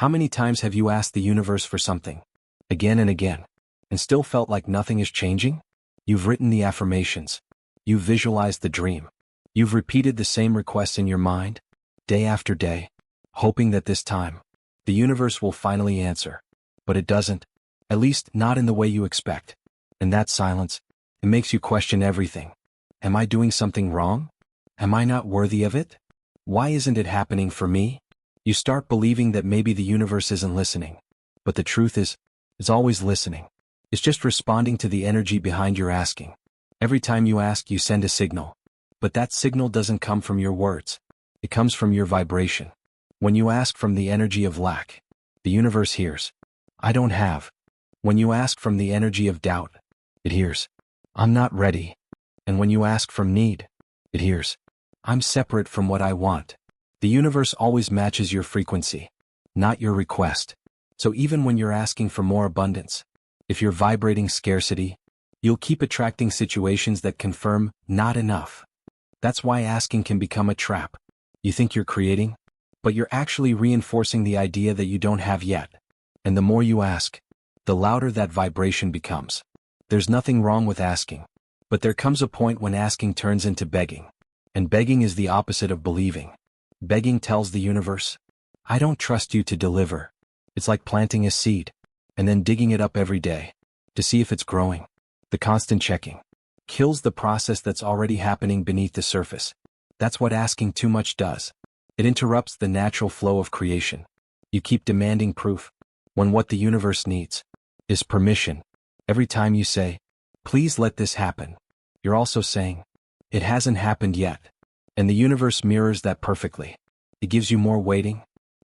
How many times have you asked the universe for something, again and again, and still felt like nothing is changing? You've written the affirmations. You've visualized the dream. You've repeated the same requests in your mind, day after day, hoping that this time, the universe will finally answer. But it doesn't, at least not in the way you expect. And that silence, it makes you question everything. Am I doing something wrong? Am I not worthy of it? Why isn't it happening for me? You start believing that maybe the universe isn't listening. But the truth is, it's always listening. It's just responding to the energy behind your asking. Every time you ask, you send a signal. But that signal doesn't come from your words. It comes from your vibration. When you ask from the energy of lack, the universe hears, I don't have. When you ask from the energy of doubt, it hears, I'm not ready. And when you ask from need, it hears, I'm separate from what I want. The universe always matches your frequency, not your request. So even when you're asking for more abundance, if you're vibrating scarcity, you'll keep attracting situations that confirm not enough. That's why asking can become a trap. You think you're creating, but you're actually reinforcing the idea that you don't have yet. And the more you ask, the louder that vibration becomes. There's nothing wrong with asking, but there comes a point when asking turns into begging. And begging is the opposite of believing. Begging tells the universe, I don't trust you to deliver. It's like planting a seed, and then digging it up every day, to see if it's growing. The constant checking kills the process that's already happening beneath the surface. That's what asking too much does. It interrupts the natural flow of creation. You keep demanding proof, when what the universe needs is permission. Every time you say, please let this happen, you're also saying, it hasn't happened yet. And the universe mirrors that perfectly. It gives you more waiting,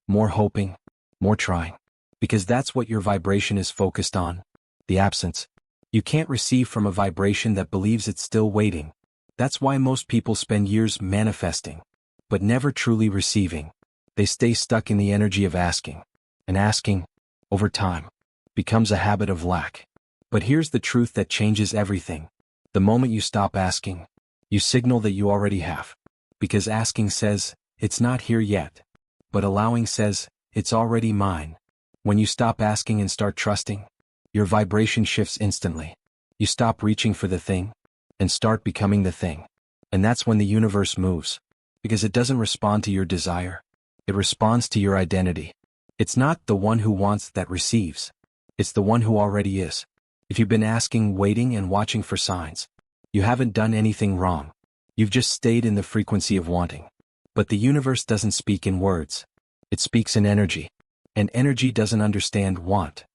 more hoping, more trying. Because that's what your vibration is focused on, the absence. You can't receive from a vibration that believes it's still waiting. That's why most people spend years manifesting, but never truly receiving. They stay stuck in the energy of asking. And asking, over time, becomes a habit of lack. But here's the truth that changes everything. The moment you stop asking, you signal that you already have. Because asking says, it's not here yet. But allowing says, it's already mine. When you stop asking and start trusting, your vibration shifts instantly. You stop reaching for the thing, and start becoming the thing. And that's when the universe moves. Because it doesn't respond to your desire. It responds to your identity. It's not the one who wants that receives. It's the one who already is. If you've been asking, waiting, and watching for signs, you haven't done anything wrong. You've just stayed in the frequency of wanting. But the universe doesn't speak in words. It speaks in energy. And energy doesn't understand want.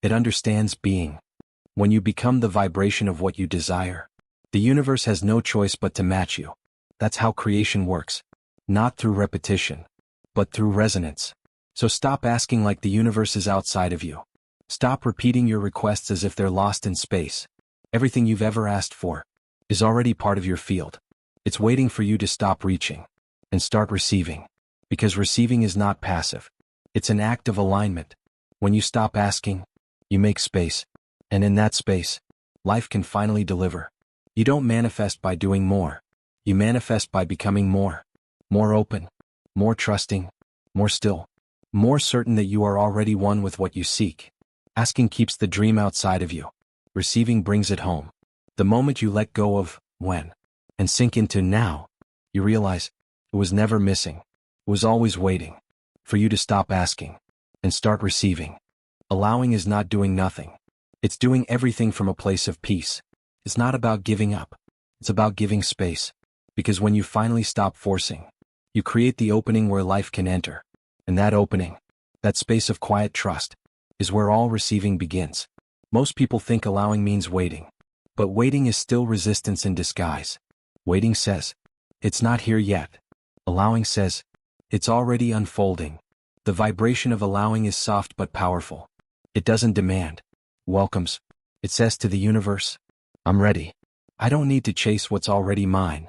It understands being. When you become the vibration of what you desire, the universe has no choice but to match you. That's how creation works. Not through repetition, but through resonance. So stop asking like the universe is outside of you. Stop repeating your requests as if they're lost in space. Everything you've ever asked for is already part of your field. It's waiting for you to stop reaching and start receiving. Because receiving is not passive. It's an act of alignment. When you stop asking, you make space. And in that space, life can finally deliver. You don't manifest by doing more. You manifest by becoming more. More open, more trusting, more still, more certain that you are already one with what you seek. Asking keeps the dream outside of you. Receiving brings it home. The moment you let go of when and sink into now, you realize it was never missing. It was always waiting for you to stop asking and start receiving. Allowing is not doing nothing. It's doing everything from a place of peace. It's not about giving up. It's about giving space. Because when you finally stop forcing, you create the opening where life can enter. And that opening, that space of quiet trust, is where all receiving begins. Most people think allowing means waiting. But waiting is still resistance in disguise. Waiting says, it's not here yet. Allowing says, it's already unfolding. The vibration of allowing is soft but powerful. It doesn't demand, welcomes. It says to the universe, I'm ready. I don't need to chase what's already mine.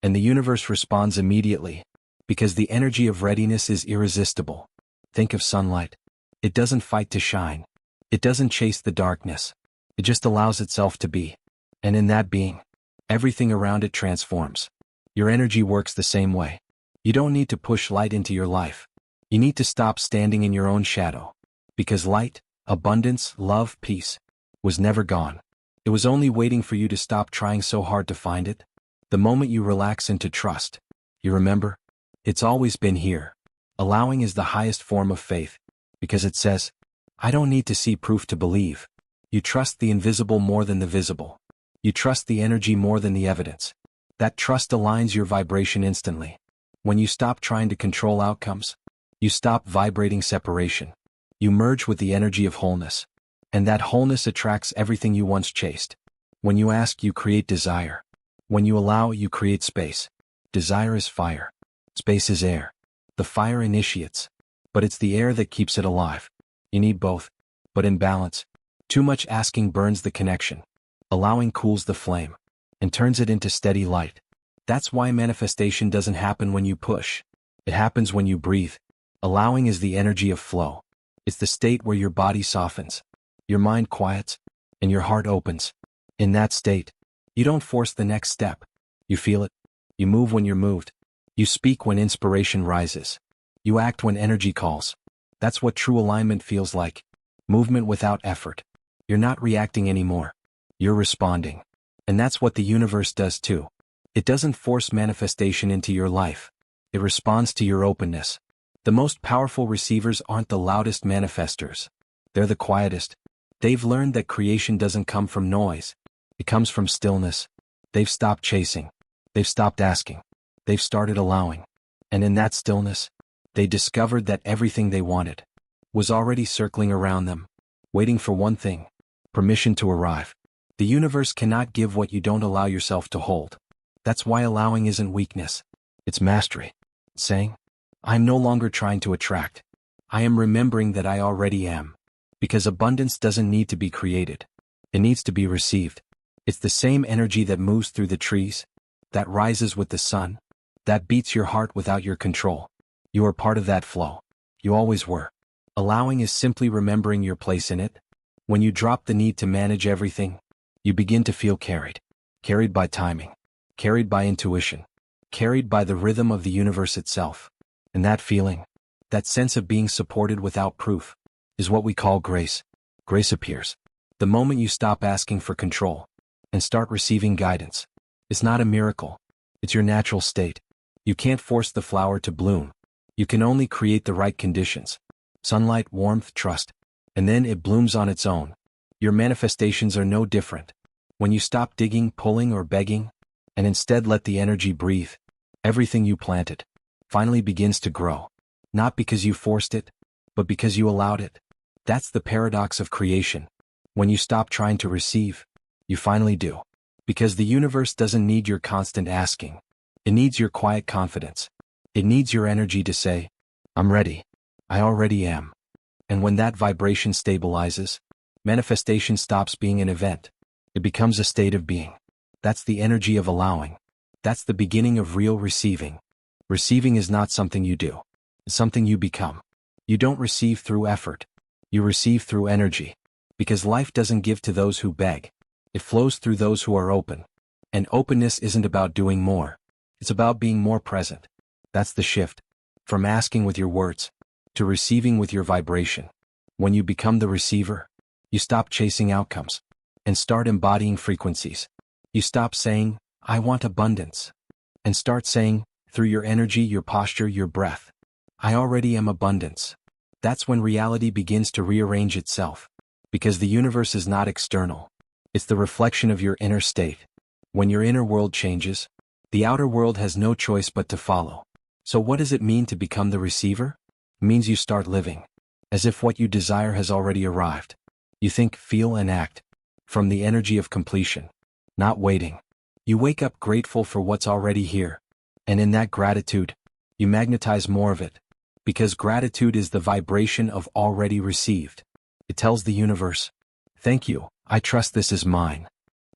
And the universe responds immediately, because the energy of readiness is irresistible. Think of sunlight. It doesn't fight to shine. It doesn't chase the darkness. It just allows itself to be. And in that being, everything around it transforms. Your energy works the same way. You don't need to push light into your life. You need to stop standing in your own shadow. Because light, abundance, love, peace was never gone. It was only waiting for you to stop trying so hard to find it. The moment you relax into trust, you remember, it's always been here. Allowing is the highest form of faith, because it says, I don't need to see proof to believe. You trust the invisible more than the visible. You trust the energy more than the evidence. That trust aligns your vibration instantly. When you stop trying to control outcomes, you stop vibrating separation. You merge with the energy of wholeness. And that wholeness attracts everything you once chased. When you ask, you create desire. When you allow, you create space. Desire is fire. Space is air. The fire initiates, but it's the air that keeps it alive. You need both, but in balance. Too much asking burns the connection. Allowing cools the flame and turns it into steady light. That's why manifestation doesn't happen when you push. It happens when you breathe. Allowing is the energy of flow. It's the state where your body softens, your mind quiets, and your heart opens. In that state, you don't force the next step. You feel it. You move when you're moved. You speak when inspiration rises. You act when energy calls. That's what true alignment feels like. Movement without effort. You're not reacting anymore. You're responding. And that's what the universe does too. It doesn't force manifestation into your life. It responds to your openness. The most powerful receivers aren't the loudest manifestors. They're the quietest. They've learned that creation doesn't come from noise. It comes from stillness. They've stopped chasing. They've stopped asking. They've started allowing. And in that stillness, they discovered that everything they wanted was already circling around them, waiting for one thing: permission to arrive. The universe cannot give what you don't allow yourself to hold. That's why allowing isn't weakness. It's mastery. It's saying, I'm no longer trying to attract. I am remembering that I already am. Because abundance doesn't need to be created. It needs to be received. It's the same energy that moves through the trees, that rises with the sun, that beats your heart without your control. You are part of that flow. You always were. Allowing is simply remembering your place in it. When you drop the need to manage everything, you begin to feel carried. Carried by timing. Carried by intuition. Carried by the rhythm of the universe itself. And that feeling, that sense of being supported without proof, is what we call grace. Grace appears the moment you stop asking for control and start receiving guidance. It's not a miracle. It's your natural state. You can't force the flower to bloom. You can only create the right conditions. Sunlight, warmth, trust. And then it blooms on its own. Your manifestations are no different. When you stop digging, pulling, or begging, and instead let the energy breathe, everything you planted finally begins to grow. Not because you forced it, but because you allowed it. That's the paradox of creation. When you stop trying to receive, you finally do. Because the universe doesn't need your constant asking. It needs your quiet confidence. It needs your energy to say, I'm ready. I already am. And when that vibration stabilizes, manifestation stops being an event. It becomes a state of being. That's the energy of allowing. That's the beginning of real receiving. Receiving is not something you do. It's something you become. You don't receive through effort. You receive through energy. Because life doesn't give to those who beg. It flows through those who are open. And openness isn't about doing more. It's about being more present. That's the shift. From asking with your words to receiving with your vibration. When you become the receiver, you stop chasing outcomes and start embodying frequencies. You stop saying, I want abundance, and start saying, through your energy, your posture, your breath, I already am abundance. That's when reality begins to rearrange itself. Because the universe is not external. It's the reflection of your inner state. When your inner world changes, the outer world has no choice but to follow. So what does it mean to become the receiver? It means you start living as if what you desire has already arrived. You think, feel, and act from the energy of completion, not waiting. You wake up grateful for what's already here. And in that gratitude, you magnetize more of it. Because gratitude is the vibration of already received. It tells the universe, thank you, I trust this is mine.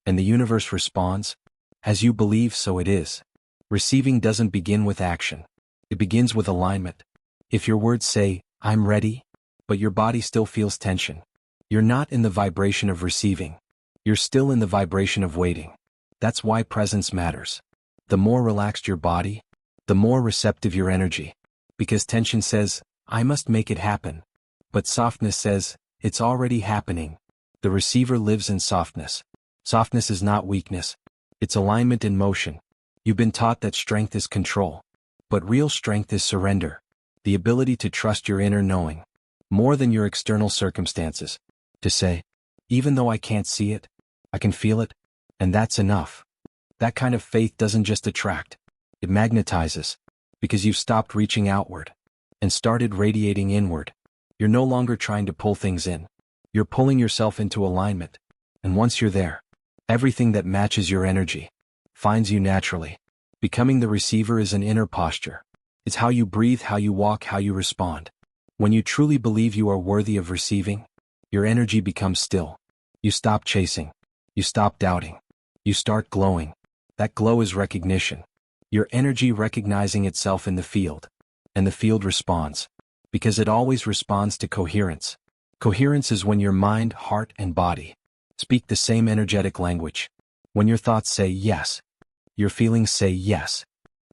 And the universe responds, as you believe, so it is. Receiving doesn't begin with action. It begins with alignment. If your words say, I'm ready, but your body still feels tension, you're not in the vibration of receiving. You're still in the vibration of waiting. That's why presence matters. The more relaxed your body, the more receptive your energy. Because tension says, I must make it happen. But softness says, it's already happening. The receiver lives in softness. Softness is not weakness. It's alignment in motion. You've been taught that strength is control. But real strength is surrender. The ability to trust your inner knowing, more than your external circumstances. To say, even though I can't see it, I can feel it, and that's enough. That kind of faith doesn't just attract, it magnetizes, because you've stopped reaching outward and started radiating inward. You're no longer trying to pull things in. You're pulling yourself into alignment. And once you're there, everything that matches your energy finds you naturally. Becoming the receiver is an inner posture. It's how you breathe, how you walk, how you respond. When you truly believe you are worthy of receiving, your energy becomes still. You stop chasing. You stop doubting. You start glowing. That glow is recognition. Your energy recognizing itself in the field. And the field responds. Because it always responds to coherence. Coherence is when your mind, heart, and body speak the same energetic language. When your thoughts say yes, your feelings say yes,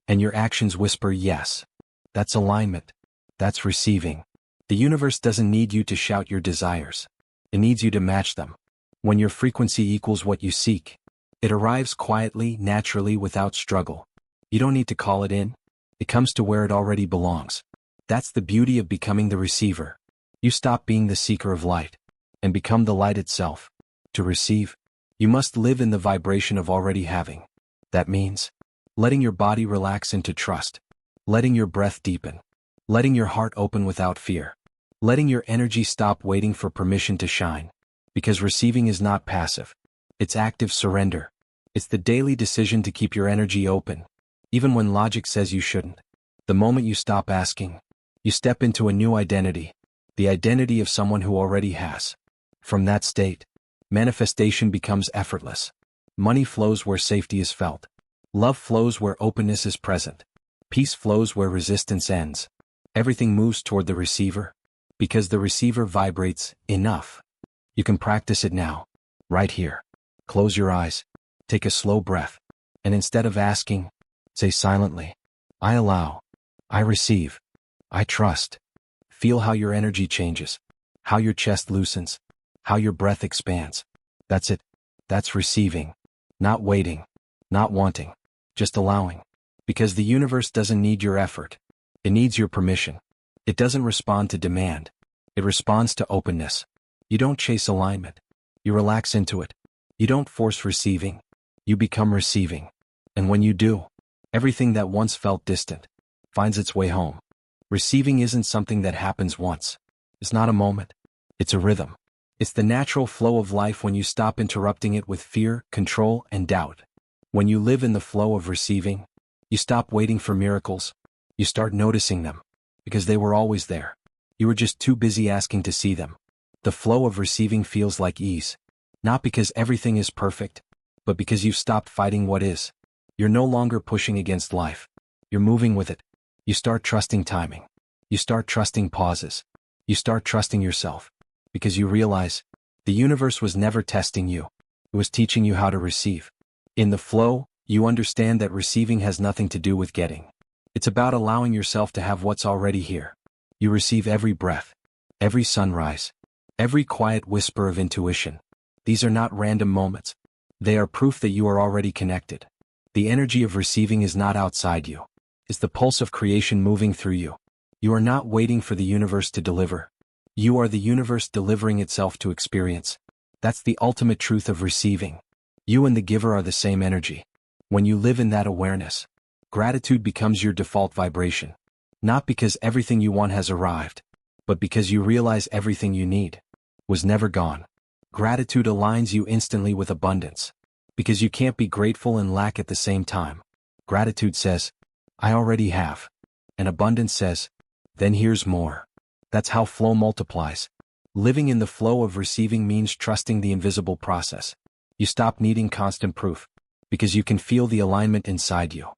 and your actions whisper yes. That's alignment. That's receiving. The universe doesn't need you to shout your desires. It needs you to match them. When your frequency equals what you seek, it arrives quietly, naturally, without struggle. You don't need to call it in. It comes to where it already belongs. That's the beauty of becoming the receiver. You stop being the seeker of light and become the light itself. To receive, you must live in the vibration of already having. That means letting your body relax into trust, letting your breath deepen, letting your heart open without fear, letting your energy stop waiting for permission to shine. Because receiving is not passive. It's active surrender. It's the daily decision to keep your energy open, even when logic says you shouldn't. The moment you stop asking, you step into a new identity. The identity of someone who already has. From that state, manifestation becomes effortless. Money flows where safety is felt. Love flows where openness is present. Peace flows where resistance ends. Everything moves toward the receiver, because the receiver vibrates enough. You can practice it now, right here. Close your eyes, take a slow breath, and instead of asking, say silently, I allow, I receive, I trust. Feel how your energy changes, how your chest loosens, how your breath expands. That's it. That's receiving. Not waiting, not wanting, just allowing. Because the universe doesn't need your effort. It needs your permission. It doesn't respond to demand. It responds to openness. You don't chase alignment. You relax into it. You don't force receiving. You become receiving. And when you do, everything that once felt distant finds its way home. Receiving isn't something that happens once. It's not a moment. It's a rhythm. It's the natural flow of life when you stop interrupting it with fear, control, and doubt. When you live in the flow of receiving, you stop waiting for miracles. You start noticing them. Because they were always there. You were just too busy asking to see them. The flow of receiving feels like ease. Not because everything is perfect, but because you've stopped fighting what is. You're no longer pushing against life. You're moving with it. You start trusting timing. You start trusting pauses. You start trusting yourself. Because you realize, the universe was never testing you. It was teaching you how to receive. In the flow, you understand that receiving has nothing to do with getting. It's about allowing yourself to have what's already here. You receive every breath, every sunrise, every quiet whisper of intuition. These are not random moments. They are proof that you are already connected. The energy of receiving is not outside you. It's the pulse of creation moving through you. You are not waiting for the universe to deliver. You are the universe delivering itself to experience. That's the ultimate truth of receiving. You and the giver are the same energy. When you live in that awareness, gratitude becomes your default vibration. Not because everything you want has arrived, but because you realize everything you need was never gone. Gratitude aligns you instantly with abundance. Because you can't be grateful and lack at the same time. Gratitude says, I already have. And abundance says, then here's more. That's how flow multiplies. Living in the flow of receiving means trusting the invisible process. You stop needing constant proof. Because you can feel the alignment inside you.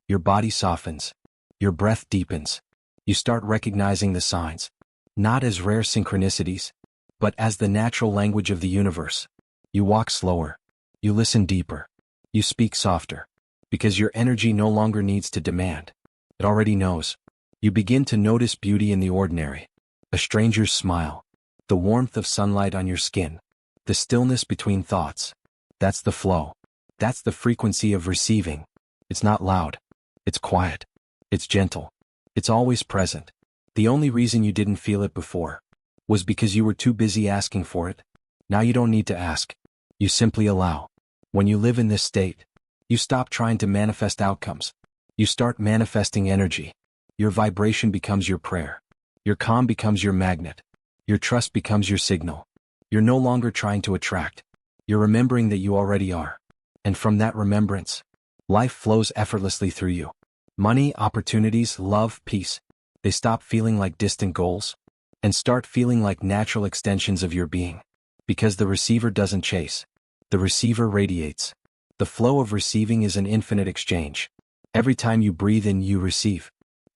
Your body softens. Your breath deepens. You start recognizing the signs. Not as rare synchronicities, but as the natural language of the universe. You walk slower. You listen deeper. You speak softer. Because your energy no longer needs to demand. It already knows. You begin to notice beauty in the ordinary. A stranger's smile. The warmth of sunlight on your skin. The stillness between thoughts. That's the flow. That's the frequency of receiving. It's not loud. It's quiet. It's gentle. It's always present. The only reason you didn't feel it before was because you were too busy asking for it. Now you don't need to ask. You simply allow. When you live in this state, you stop trying to manifest outcomes. You start manifesting energy. Your vibration becomes your prayer. Your calm becomes your magnet. Your trust becomes your signal. You're no longer trying to attract. You're remembering that you already are. And from that remembrance, life flows effortlessly through you. Money, opportunities, love, peace. They stop feeling like distant goals and start feeling like natural extensions of your being. Because the receiver doesn't chase. The receiver radiates. The flow of receiving is an infinite exchange. Every time you breathe in, you receive.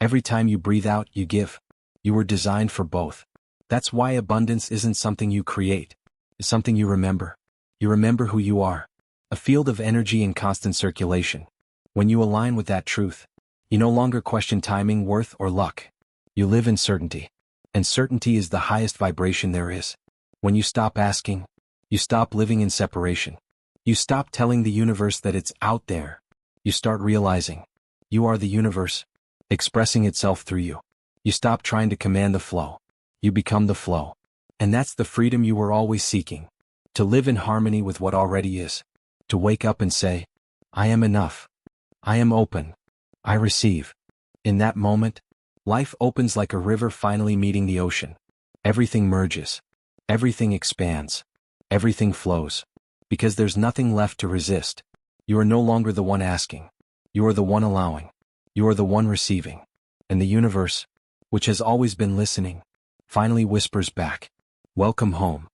Every time you breathe out, you give. You were designed for both. That's why abundance isn't something you create. It's something you remember. You remember who you are. A field of energy in constant circulation. When you align with that truth, you no longer question timing, worth, or luck. You live in certainty. And certainty is the highest vibration there is. When you stop asking, you stop living in separation. You stop telling the universe that it's out there. You start realizing you are the universe, expressing itself through you. You stop trying to command the flow. You become the flow. And that's the freedom you were always seeking. To live in harmony with what already is. To wake up and say, I am enough. I am open. I receive. In that moment, life opens like a river finally meeting the ocean. Everything merges. Everything expands. Everything flows. Because there's nothing left to resist. You are no longer the one asking. You are the one allowing. You are the one receiving. And the universe, which has always been listening, finally whispers back, welcome home.